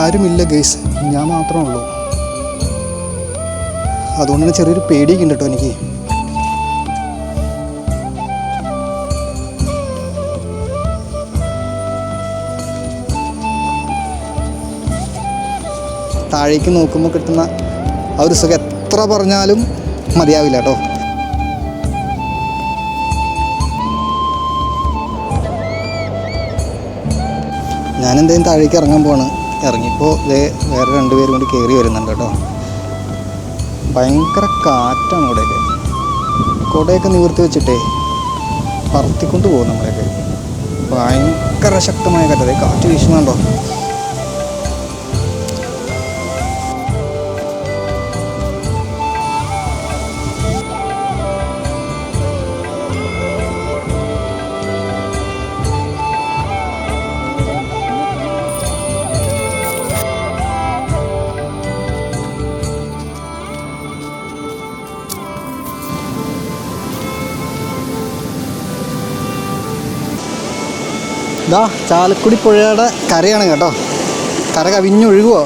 ആരുമില്ല ഗൈസ്, ഞാൻ മാത്രമേ ഉള്ളൂ. അതുകൊണ്ട് തന്നെ ചെറിയൊരു പേടിയൊക്കെ ഉണ്ട് കേട്ടോ എനിക്ക്. താഴേക്ക് നോക്കുമ്പോൾ കിട്ടുന്ന ആ ഒരു സുഖം എത്ര പറഞ്ഞാലും മതിയാവില്ല കേട്ടോ. ഞാനെന്തായാലും താഴേക്ക് ഇറങ്ങാൻ പോവാണ്. ഇറങ്ങിയപ്പോൾ വേറെ 2 പേരും കൂടി കയറി വരുന്നുണ്ട് കേട്ടോ. ഭയങ്കര കാറ്റാണ് ഇവിടെയൊക്കെ. കുടയൊക്കെ നിവർത്തി വെച്ചിട്ടേ പറത്തിക്കൊണ്ട് പോകും നമ്മളെയൊക്കെ. ഭയങ്കര ശക്തമായ കാറ്റ്, കാറ്റ് വീശുന്നുണ്ടോ. ചാലക്കുടി പുഴയുടെ കരയാണ് കേട്ടോ. കര കവിഞ്ഞൊഴുകുമോ.